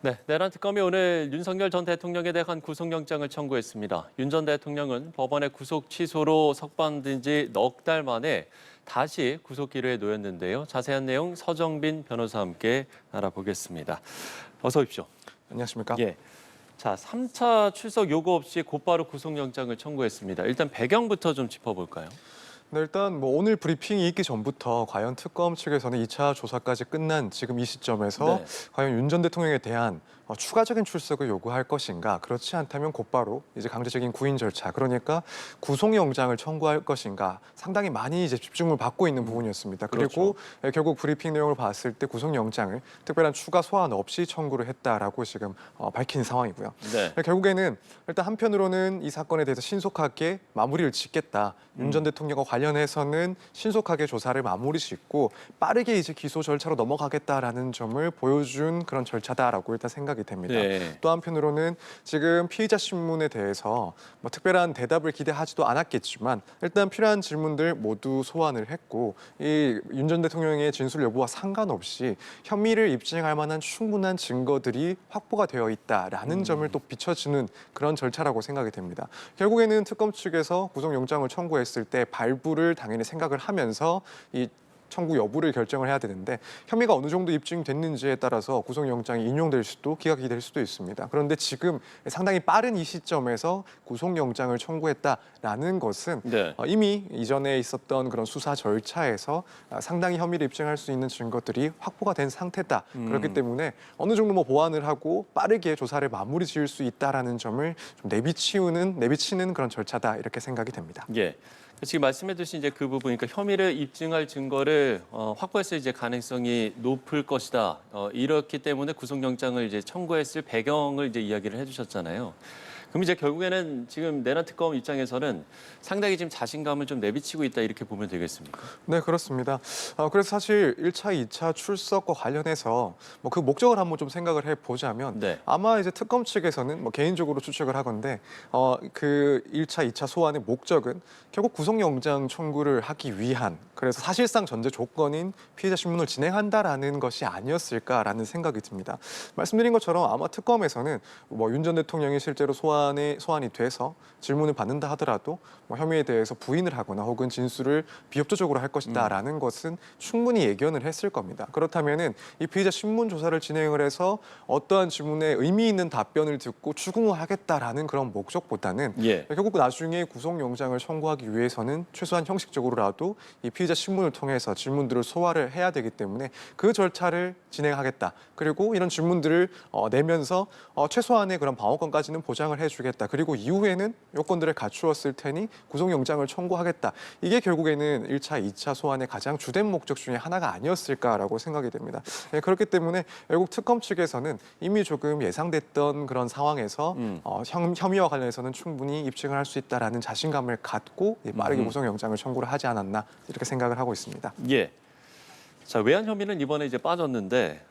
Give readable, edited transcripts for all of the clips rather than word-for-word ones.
네, 내란 특검이 오늘 윤석열 전 대통령에 대한 구속영장을 청구했습니다. 윤 전 대통령은 법원의 구속 취소로 석방된 지 넉 달 만에 다시 구속 기로에 놓였는데요. 자세한 내용 서정빈 변호사와 함께 알아보겠습니다. 어서 오십시오. 안녕하십니까? 예. 자, 3차 출석 요구 없이 곧바로 구속영장을 청구했습니다. 일단 배경부터 좀 짚어볼까요? 네, 일단 오늘 브리핑이 있기 전부터 과연 특검 측에서는 2차 조사까지 끝난 지금 이 시점에서 네. 과연 윤 전 대통령에 대한 추가적인 출석을 요구할 것인가, 그렇지 않다면 곧바로 이제 강제적인 구인 절차, 그러니까 구속영장을 청구할 것인가 상당히 많이 이제 집중을 받고 있는 부분이었습니다. 그리고 결국 브리핑 내용을 봤을 때 구속영장을 특별한 추가 소환 없이 청구를 했다라고 지금 밝힌 상황이고요. 네. 결국에는 일단 한편으로는 이 사건에 대해서 신속하게 마무리를 짓겠다. 윤 전 대통령과 관련해서는 신속하게 조사를 마무리 짓고 빠르게 이제 기소 절차로 넘어가겠다라는 점을 보여준 그런 절차다라고 일단 생각이 됩니다. 네. 또 한편으로는 지금 피의자 신문에 대해서 특별한 대답을 기대하지도 않았겠지만 일단 필요한 질문들 모두 소환을 했고 이 윤 전 대통령의 진술 여부와 상관없이 혐의를 입증할 만한 충분한 증거들이 확보가 되어 있다라는 점을 또 비춰주는 그런 절차라고 생각이 됩니다. 결국에는 특검 측에서 구속영장을 청구했을 때 발부를 당연히 생각을 하면서 이 청구 여부를 결정을 해야 되는데 혐의가 어느 정도 입증됐는지에 따라서 구속영장이 인용될 수도 기각이 될 수도 있습니다. 그런데 지금 상당히 빠른 이 시점에서 구속영장을 청구했다라는 것은 네. 이미 이전에 있었던 그런 수사 절차에서 상당히 혐의를 입증할 수 있는 증거들이 확보가 된 상태다. 그렇기 때문에 어느 정도 보완을 하고 빠르게 조사를 마무리 지을 수 있다라는 점을 좀 내비치는 그런 절차다 이렇게 생각이 됩니다. 예. 지금 말씀해주신 이제 그 부분, 그러니까 혐의를 입증할 증거를 확보했을 이제 가능성이 높을 것이다. 이렇기 때문에 구속영장을 이제 청구했을 배경을 이제 이야기를 해주셨잖아요. 그럼 이제 결국에는 지금 내란 특검 입장에서는 상당히 지금 자신감을 좀 내비치고 있다 이렇게 보면 되겠습니까? 네, 그렇습니다. 그래서 사실 1차, 2차 출석과 관련해서 그 목적을 한번 좀 생각을 해보자면 네. 아마 이제 특검 측에서는 개인적으로 추측을 하건데 그 1차, 2차 소환의 목적은 결국 구속영장 청구를 하기 위한 그래서 사실상 전제 조건인 피의자 신문을 진행한다라는 것이 아니었을까라는 생각이 듭니다. 말씀드린 것처럼 아마 특검에서는 윤 전 대통령이 실제로 소환이 돼서 질문을 받는다 하더라도 혐의에 대해서 부인을 하거나 혹은 진술을 비협조적으로 할 것이다라는 것은 충분히 예견을 했을 겁니다. 그렇다면은 이 피의자 신문 조사를 진행을 해서 어떠한 질문에 의미 있는 답변을 듣고 추궁을 하겠다라는 그런 목적보다는 예. 결국 나중에 구속영장을 청구하기 위해서는 최소한 형식적으로라도 이 피의자 신문을 통해서 질문들을 소화를 해야 되기 때문에 그 절차를 진행하겠다. 그리고 이런 질문들을 내면서 최소한의 그런 방어권까지는 보장을 해주겠다. 그리고 이후에는 요건들을 갖추었을 테니 구속영장을 청구하겠다. 이게 결국에는 1차, 2차 소환의 가장 주된 목적 중에 하나가 아니었을까라고 생각이 됩니다. 네, 그렇기 때문에 결국 특검 측에서는 이미 조금 예상됐던 그런 상황에서 혐의와 관련해서는 충분히 입증을 할 수 있다라는 자신감을 갖고 빠르게 구속영장을 청구를 하지 않았나 이렇게 생각을 하고 있습니다. 예. 자, 외환 혐의는 이번에 이제 빠졌는데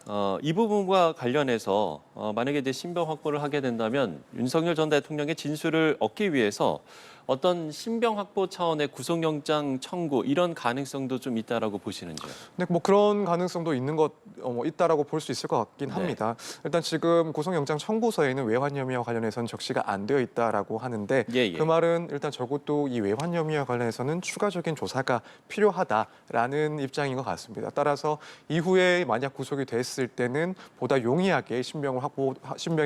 이 부분과 관련해서 만약에 이제 신병 확보를 하게 된다면 윤석열 전 대통령의 진술을 얻기 위해서 어떤 신병 확보 차원의 구속영장 청구 이런 가능성도 좀 있다라고 보시는지요? 네, 그런 가능성도 있다라고 볼 수 있을 것 같긴 네. 합니다. 일단 지금 구속영장 청구서에는 외환 혐의와 관련해서는 적시가 안 되어 있다라고 하는데 예. 그 말은 일단 적어도 이 외환 혐의와 관련해서는 추가적인 조사가 필요하다라는 입장인 것 같습니다. 따라서 이후에 만약 구속이 됐을 때는 보다 용이하게 신병이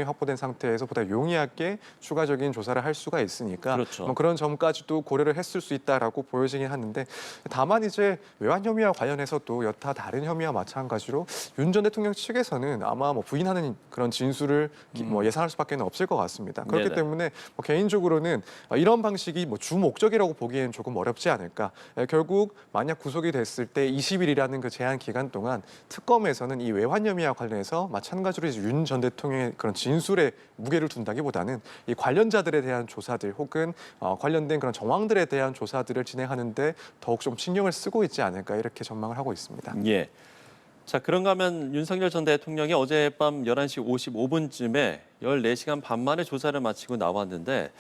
확보된 상태에서 보다 용이하게 추가적인 조사를 할 수가 있으니까 그렇죠. 그런 점까지도 고려를 했을 수 있다라고 보여지긴 하는데 다만 이제 외환 혐의와 관련해서도 여타 다른 혐의와 마찬가지로 윤 전 대통령 측에서는 아마 부인하는 그런 진술을 예상할 수밖에 없을 것 같습니다. 그렇기 네네. 때문에 개인적으로는 이런 방식이 주 목적이라고 보기에는 조금 어렵지 않을까. 결국 만약 구속이 됐을 때 20일이라는 그 제한 기간 동안 특검에서는 이 외환 혐의와 관련해서 마찬가지로 윤 전 대통령의 그런 진술에 무게를 둔다기보다는 이 관련자들에 대한 조사들 혹은 관련된 그런 정황들에 대한 조사들을 진행하는데 더욱 좀 신경을 쓰고 있지 않을까 이렇게 전망을 하고 있습니다. 예. 자, 그런가 하면 윤석열 전 대통령이 어젯밤 11시 55분쯤에 14시간 반 만에 조사를 마치고 나왔는데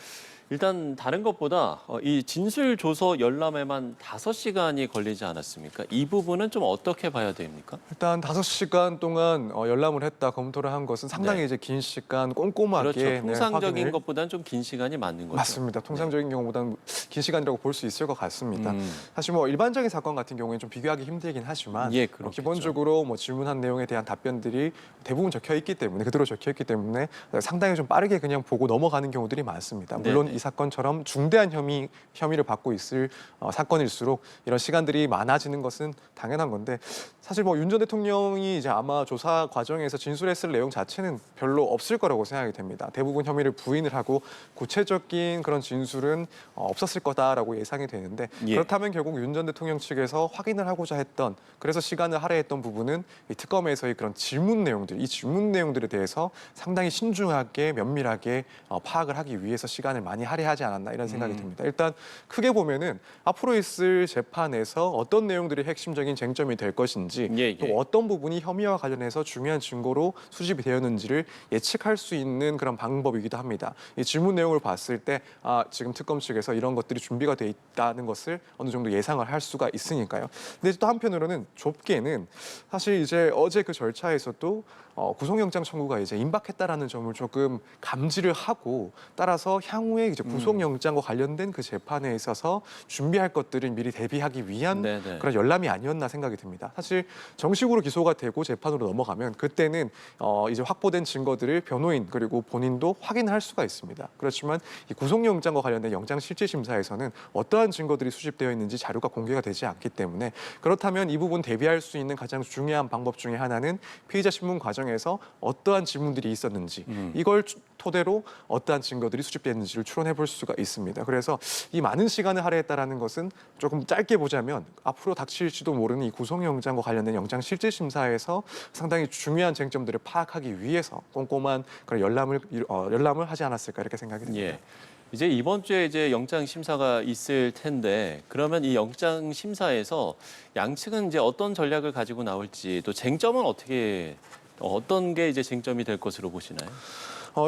일단 다른 것보다 이 진술 조서 열람에만 5시간이 걸리지 않았습니까? 이 부분은 좀 어떻게 봐야 됩니까? 일단 5시간 동안 열람을 했다, 검토를 한 것은 상당히 네. 이제 긴 시간 꼼꼼하게 그렇죠. 통상적인 확인을 것보다는 좀 긴 시간이 맞는 거죠. 맞습니다. 통상적인 경우보다는 긴 시간이라고 볼 수 있을 것 같습니다. 사실 뭐 일반적인 사건 같은 경우에는 좀 비교하기 힘들긴 하지만 예, 그렇겠죠. 기본적으로 뭐 질문한 내용에 대한 답변들이 대부분 적혀 있기 때문에 그대로 적혀 있기 때문에 상당히 좀 빠르게 그냥 보고 넘어가는 경우들이 많습니다. 물론 네네. 이 사건처럼 중대한 혐의를 받고 있을 사건일수록 이런 시간들이 많아지는 것은 당연한 건데 사실 뭐 윤 전 대통령이 이제 아마 조사 과정에서 진술했을 내용 자체는 별로 없을 거라고 생각이 됩니다. 대부분 혐의를 부인을 하고 구체적인 그런 진술은 없었을 거다라고 예상이 되는데 예. 그렇다면 결국 윤 전 대통령 측에서 확인을 하고자 했던 그래서 시간을 할애했던 부분은 이 특검에서의 그런 질문 내용들, 이 질문 내용들에 대해서 상당히 신중하게 면밀하게 파악을 하기 위해서 시간을 많이 할애하지 않았나 이런 생각이 듭니다. 일단 크게 보면은 앞으로 있을 재판에서 어떤 내용들이 핵심적인 쟁점이 될 것인지 예, 또 예. 어떤 부분이 혐의와 관련해서 중요한 증거로 수집이 되었는지를 예측할 수 있는 그런 방법이기도 합니다. 이 질문 내용을 봤을 때 지금 특검 측에서 이런 것들이 준비가 돼 있다는 것을 어느 정도 예상을 할 수가 있으니까요. 근데 또 한편으로는 좁게는 사실 이제 어제 그 절차에서도 구속영장 청구가 이제 임박했다라는 점을 조금 감지를 하고 따라서 향후에 이제 구속영장과 관련된 그 재판에 있어서 준비할 것들을 미리 대비하기 위한 네네. 그런 열람이 아니었나 생각이 듭니다. 사실 정식으로 기소가 되고 재판으로 넘어가면 그때는 이제 확보된 증거들을 변호인 그리고 본인도 확인할 수가 있습니다. 그렇지만 이 구속영장과 관련된 영장실질심사에서는 어떠한 증거들이 수집되어 있는지 자료가 공개가 되지 않기 때문에 그렇다면 이 부분 대비할 수 있는 가장 중요한 방법 중에 하나는 피의자 신문 과정에서 어떠한 질문들이 있었는지 이걸 토대로 어떠한 증거들이 수집됐는지를 추론해 볼 수가 있습니다. 그래서 이 많은 시간을 할애했다라는 것은 조금 짧게 보자면 앞으로 닥칠지도 모르는 이 구속영장과 관련된 영장실질심사에서 상당히 중요한 쟁점들을 파악하기 위해서 꼼꼼한 그런 열람을 하지 않았을까 이렇게 생각이 듭니다. 예. 이제 이번 주에 이제 영장 심사가 있을 텐데 그러면 이 영장 심사에서 양측은 이제 어떤 전략을 가지고 나올지 또 쟁점은 어떤 게 이제 쟁점이 될 것으로 보시나요?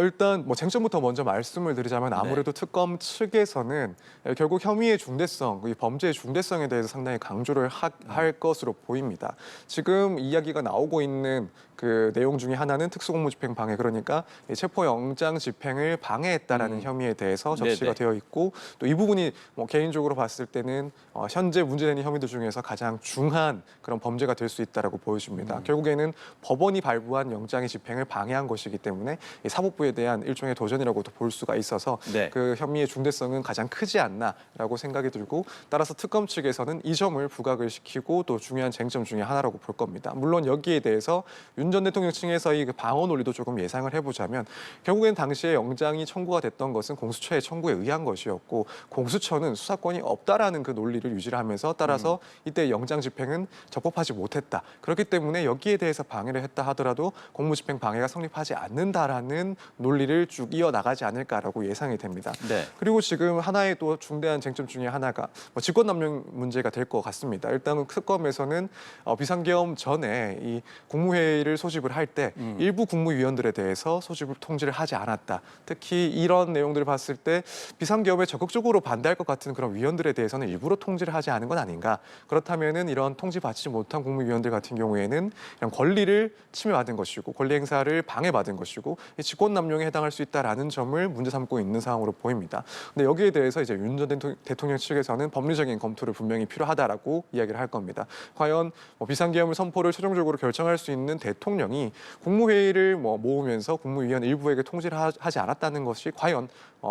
일단 뭐 쟁점부터 먼저 말씀을 드리자면 아무래도 특검 측에서는 결국 혐의의 중대성, 이 범죄의 중대성에 대해서 상당히 강조를 할 것으로 보입니다. 지금 이야기가 나오고 있는 그 내용 중에 하나는 특수공무집행 방해, 그러니까 이 체포영장 집행을 방해했다라는 혐의에 대해서 적시가 네네. 되어 있고 또 이 부분이 뭐 개인적으로 봤을 때는 현재 문제되는 혐의들 중에서 가장 중한 그런 범죄가 될 수 있다라고 보여집니다. 결국에는 법원이 발부한 영장의 집행을 방해한 것이기 때문에 이 사법부에 대한 일종의 도전이라고도 볼 수가 있어서 네. 그 혐의의 중대성은 가장 크지 않나라고 생각이 들고 따라서 특검 측에서는 이 점을 부각을 시키고 또 중요한 쟁점 중에 하나라고 볼 겁니다. 물론 여기에 대해서 윤 전 대통령 측에서의 그 방어 논리도 조금 예상을 해보자면 결국엔 당시에 영장이 청구가 됐던 것은 공수처의 청구에 의한 것이었고 공수처는 수사권이 없다라는 그 논리를 유지를 하면서 따라서 이때 영장 집행은 적법하지 못했다. 그렇기 때문에 여기에 대해서 방해를 했다 하더라도 공무집행 방해가 성립하지 않는다라는 논리를 쭉 이어나가지 않을까라고 예상이 됩니다. 네. 그리고 지금 하나의 또 중대한 쟁점 중에 하나가 뭐 직권남용 문제가 될 것 같습니다. 일단은 특검에서는 비상계엄 전에 이 국무회의를 소집을 할 때 일부 국무위원들에 대해서 소집을 통지를 하지 않았다. 특히 이런 내용들을 봤을 때 비상계엄에 적극적으로 반대할 것 같은 그런 위원들에 대해서는 일부러 통지를 하지 않은 건 아닌가. 그렇다면은 이런 통지받지 못한 국무위원들 같은 경우에는 이런 권리를 침해받은 것이고 권리 행사를 방해받은 것이고 직권남용에 해당할 수 있다라는 점을 문제 삼고 있는 상황으로 보입니다. 근데 여기에 대해서 이제 윤 전 대통령 측에서는 법리적인 검토를 분명히 필요하다라고 이야기를 할 겁니다. 과연 비상계엄을 선포를 최종적으로 결정할 수 있는 대통령이 국무회의를 모으면서 국무위원 일부에게 통지를 하지 않았다는 것이 과연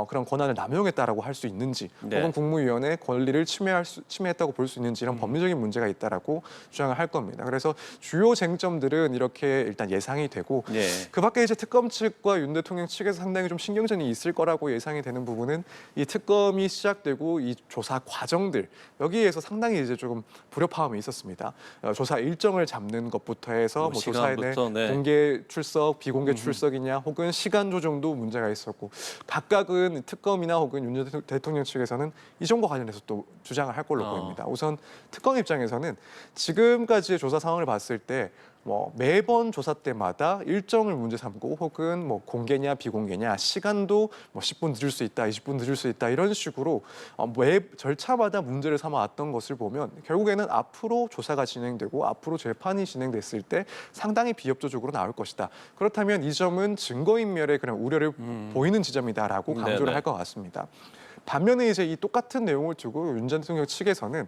그런 권한을 남용했다라고 할 수 있는지 네. 혹은 국무위원의 권리를 침해했다고 볼 수 있는지 이런 법리적인 문제가 있다라고 주장을 할 겁니다. 그래서 주요 쟁점들은 이렇게 일단 예상이 되고 예. 그 밖에 이제 특검 측과 윤 대통령 측에서 상당히 좀 신경전이 있을 거라고 예상이 되는 부분은 이 특검이 시작되고 이 조사 과정들 여기에서 상당히 이제 조금 불협화음이 있었습니다. 조사 일정을 잡는 것부터 해서 조사에 대해 시간부터, 네. 공개 출석, 비공개 출석이냐 혹은 시간 조정도 문제가 있었고 각각은 특검이나 혹은 윤 대통령 측에서는 이 점과 관련해서 또 주장을 할 걸로 보입니다. 우선 특검 입장에서는 지금까지의 조사 상황을 봤을 때 뭐 매번 조사 때마다 일정을 문제 삼고 혹은 뭐 공개냐 비공개냐 시간도 뭐 10분 늦을 수 있다, 20분 늦을 수 있다 이런 식으로 매 절차마다 문제를 삼아 왔던 것을 보면 결국에는 앞으로 조사가 진행되고 앞으로 재판이 진행됐을 때 상당히 비협조적으로 나올 것이다. 그렇다면 이 점은 증거인멸의 그런 우려를 보이는 지점이다라고 강조를 네네. 할 것 같습니다. 반면에 이제 이 똑같은 내용을 두고 윤 전 대통령 측에서는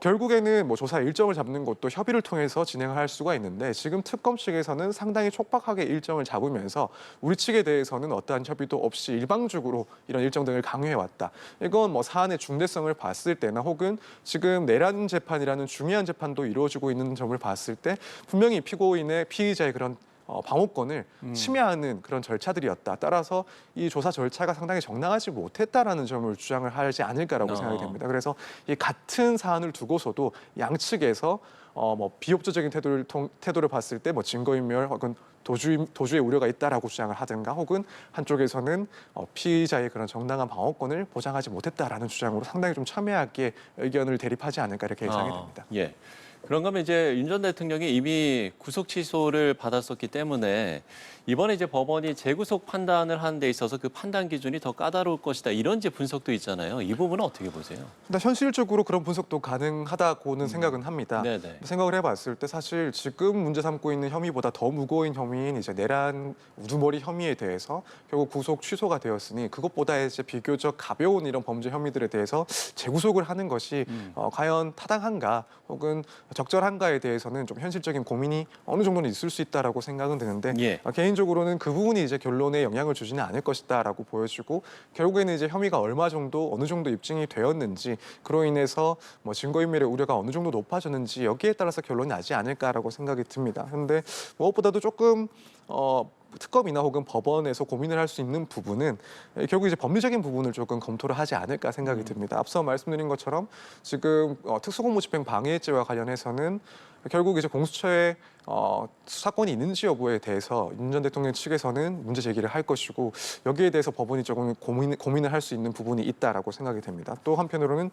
결국에는 뭐 조사 일정을 잡는 것도 협의를 통해서 진행을 할 수가 있는데 지금 특검 측에서는 상당히 촉박하게 일정을 잡으면서 우리 측에 대해서는 어떠한 협의도 없이 일방적으로 이런 일정 등을 강요해 왔다. 이건 뭐 사안의 중대성을 봤을 때나 혹은 지금 내란 재판이라는 중요한 재판도 이루어지고 있는 점을 봤을 때 분명히 피고인의 피의자의 그런 방어권을 침해하는 그런 절차들이었다. 따라서 이 조사 절차가 상당히 정당하지 못했다라는 점을 주장을 하지 않을까라고 생각이 됩니다. 그래서 이 같은 사안을 두고서도 양측에서 뭐 비협조적인 태도를 봤을 때 뭐 증거인멸 혹은 도주의 우려가 있다라고 주장을 하든가 혹은 한쪽에서는 피의자의 그런 정당한 방어권을 보장하지 못했다라는 주장으로 상당히 좀 첨예하게 의견을 대립하지 않을까 이렇게 예상이 됩니다. 예. 그런가 하면 이제 윤 전 대통령이 이미 구속 취소를 받았었기 때문에 이번에 이제 법원이 재구속 판단을 하는 데 있어서 그 판단 기준이 더 까다로울 것이다. 이런 이제 분석도 있잖아요. 이 부분은 어떻게 보세요? 근데 현실적으로 그런 분석도 가능하다고는 생각은 합니다. 네네. 생각을 해봤을 때 사실 지금 문제 삼고 있는 혐의보다 더 무거운 혐의인 이제 내란 우두머리 혐의에 대해서 결국 구속 취소가 되었으니 그것보다 이제 비교적 가벼운 이런 범죄 혐의들에 대해서 재구속을 하는 것이 과연 타당한가 혹은 적절한가에 대해서는 좀 현실적인 고민이 어느 정도는 있을 수 있다라고 생각은 드는데 예. 개인적으로는 그 부분이 이제 결론에 영향을 주지는 않을 것이다라고 보여지고 결국에는 이제 혐의가 얼마 정도 어느 정도 입증이 되었는지 그로 인해서 뭐 증거인멸의 우려가 어느 정도 높아졌는지 여기에 따라서 결론이 나지 않을까라고 생각이 듭니다. 그런데 무엇보다도 조금 특검이나 혹은 법원에서 고민을 할 수 있는 부분은 결국 이제 법리적인 부분을 조금 검토를 하지 않을까 생각이 듭니다. 앞서 말씀드린 것처럼 지금 특수공무집행 방해죄와 관련해서는 결국 이제 공수처에 수사권이 있는지 여부에 대해서 윤 전 대통령 측에서는 문제 제기를 할 것이고 여기에 대해서 법원이 조금 고민을 할 수 있는 부분이 있다라고 생각이 됩니다. 또 한편으로는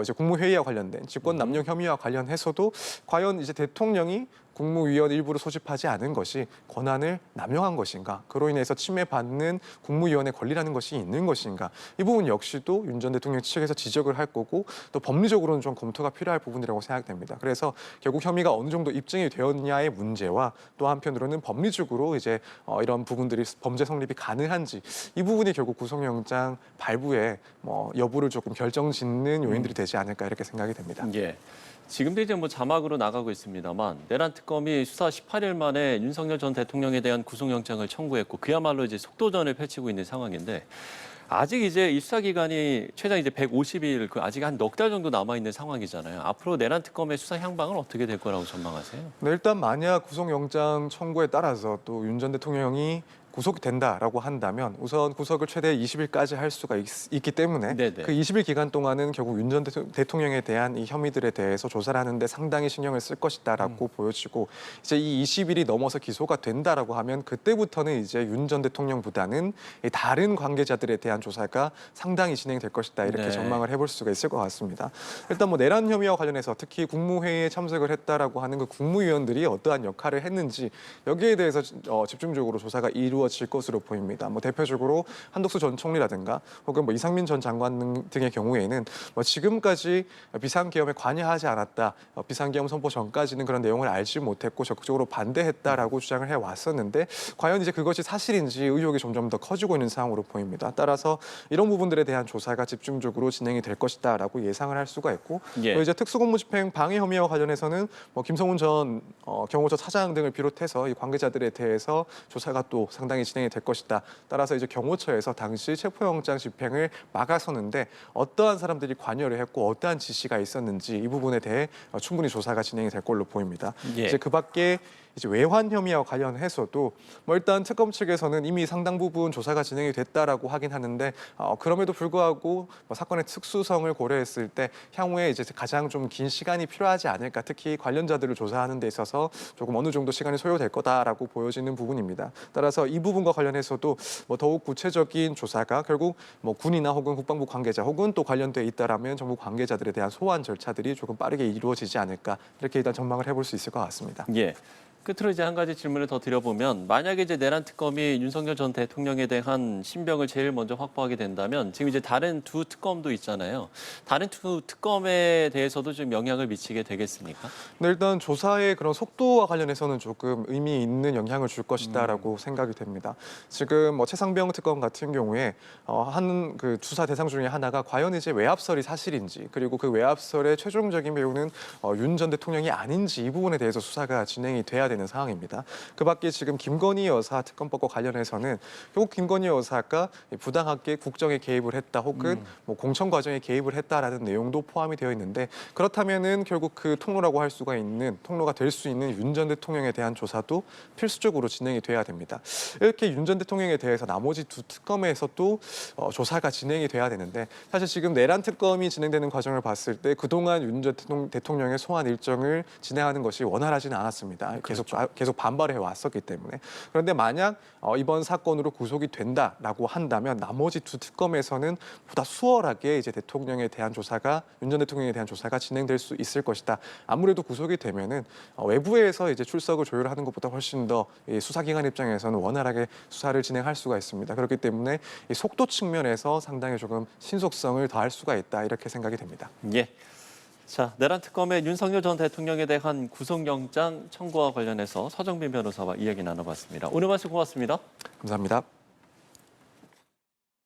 이제 국무회의와 관련된 직권 남용 혐의와 관련해서도 과연 이제 대통령이 국무위원 일부를 소집하지 않은 것이 권한을 남용한 것인가? 그로 인해서 침해받는 국무위원의 권리라는 것이 있는 것인가? 이 부분 역시도 윤 전 대통령 측에서 지적을 할 거고 또 법리적으로는 좀 검토가 필요할 부분이라고 생각됩니다. 그래서 결국 혐의가 어느 정도 입증이 되었냐의 문제와 또 한편으로는 법리적으로 이제 이런 부분들이 범죄 성립이 가능한지 이 부분이 결국 구속영장 발부의 여부를 조금 결정짓는 요인들이 되지 않을까 이렇게 생각이 됩니다. 예. 지금도 이제 뭐 자막으로 나가고 있습니다만 내란 특검이 수사 18일 만에 윤석열 전 대통령에 대한 구속영장을 청구했고 그야말로 이제 속도전을 펼치고 있는 상황인데 아직 이제 이 수사 기간이 최장 이제 150일, 아직 한 넉 달 정도 남아 있는 상황이잖아요. 앞으로 내란 특검의 수사 향방은 어떻게 될 거라고 전망하세요? 네, 일단 만약 구속영장 청구에 따라서 또 윤 전 대통령이 구속된다라고 한다면 우선 구속을 최대 20일까지 할 수가 있기 때문에 네네. 그 20일 기간 동안은 결국 윤 전 대통령에 대한 이 혐의들에 대해서 조사를 하는데 상당히 신경을 쓸 것이다라고 보여지고 이제 이 20일이 넘어서 기소가 된다라고 하면 그때부터는 이제 윤 전 대통령보다는 이 다른 관계자들에 대한 조사가 상당히 진행될 것이다 이렇게 네. 전망을 해볼 수가 있을 것 같습니다. 일단 뭐 내란 혐의와 관련해서 특히 국무회의에 참석을 했다라고 하는 그 국무위원들이 어떠한 역할을 했는지 여기에 대해서 집중적으로 조사가 이루어질 것으로 보입니다. 뭐 대표적으로 한덕수 전 총리라든가 혹은 뭐 이상민 전 장관 등의 경우에는 뭐 지금까지 비상계엄에 관여하지 않았다, 비상계엄 선포 전까지는 그런 내용을 알지 못했고 적극적으로 반대했다라고 주장을 해왔었는데 과연 이제 그것이 사실인지 의혹이 점점 더 커지고 있는 상황으로 보입니다. 따라서 이런 부분들에 대한 조사가 집중적으로 진행이 될 것이다라고 예상을 할 수가 있고 예. 또 이제 특수공무집행 방해 혐의와 관련해서는 뭐 김성훈 전 경호처 차장 등을 비롯해서 이 관계자들에 대해서 조사가 또 상당히 진행이 될 것이다. 따라서 이제 경호처에서 당시 체포영장 집행을 막아서는데 어떠한 사람들이 관여를 했고 어떠한 지시가 있었는지 이 부분에 대해 충분히 조사가 진행이 될 걸로 보입니다. 예. 이제 그 밖에 이제 외환 혐의와 관련해서도 뭐 일단 특검 측에서는 이미 상당 부분 조사가 진행이 됐다라고 하긴 하는데 그럼에도 불구하고 뭐 사건의 특수성을 고려했을 때 향후에 이제 가장 좀 긴 시간이 필요하지 않을까 특히 관련자들을 조사하는 데 있어서 조금 어느 정도 시간이 소요될 거다라고 보여지는 부분입니다. 따라서 이 부분과 관련해서도 뭐 더욱 구체적인 조사가 결국 뭐 군이나 혹은 국방부 관계자 혹은 또 관련돼 있다라면 정부 관계자들에 대한 소환 절차들이 조금 빠르게 이루어지지 않을까 이렇게 일단 전망을 해볼 수 있을 것 같습니다. 예. 끝으로 이제 한 가지 질문을 더 드려보면 만약에 이제 내란 특검이 윤석열 전 대통령에 대한 신병을 제일 먼저 확보하게 된다면 지금 이제 다른 두 특검도 있잖아요. 다른 두 특검에 대해서도 좀 영향을 미치게 되겠습니까? 네, 일단 조사의 그런 속도와 관련해서는 조금 의미 있는 영향을 줄 것이다라고 생각이 됩니다. 지금 뭐 최상병 특검 같은 경우에 한 그 수사 대상 중에 하나가 과연 이제 외압설이 사실인지 그리고 그 외압설의 최종적인 배우는 윤 전 대통령이 아닌지 이 부분에 대해서 수사가 진행이 돼야 되는 상황입니다. 그밖에 지금 김건희 여사 특검법과 관련해서는 결국 김건희 여사가 부당하게 국정에 개입을 했다 혹은 뭐 공천 과정에 개입을 했다라는 내용도 포함이 되어 있는데 그렇다면은 결국 그 통로라고 할 수가 있는 통로가 될 수 있는 윤 전 대통령에 대한 조사도 필수적으로 진행이 돼야 됩니다. 이렇게 윤 전 대통령에 대해서 나머지 두 특검에서도 조사가 진행이 돼야 되는데 사실 지금 내란 특검이 진행되는 과정을 봤을 때 그동안 윤 전 대통령의 소환 일정을 진행하는 것이 원활하지는 않았습니다. 계속 반발해 왔었기 때문에 그런데 만약 이번 사건으로 구속이 된다라고 한다면 나머지 두 특검에서는 보다 수월하게 이제 대통령에 대한 조사가 윤 전 대통령에 대한 조사가 진행될 수 있을 것이다. 아무래도 구속이 되면은 외부에서 이제 출석을 조율하는 것보다 훨씬 더 수사기관 입장에서는 원활하게 수사를 진행할 수가 있습니다. 그렇기 때문에 이 속도 측면에서 상당히 조금 신속성을 더할 수가 있다 이렇게 생각이 됩니다. 예. 자, 내란 특검의 윤석열 전 대통령에 대한 구속영장 청구와 관련해서 서정빈 변호사와 이야기 나눠봤습니다. 오늘 말씀 고맙습니다. 감사합니다.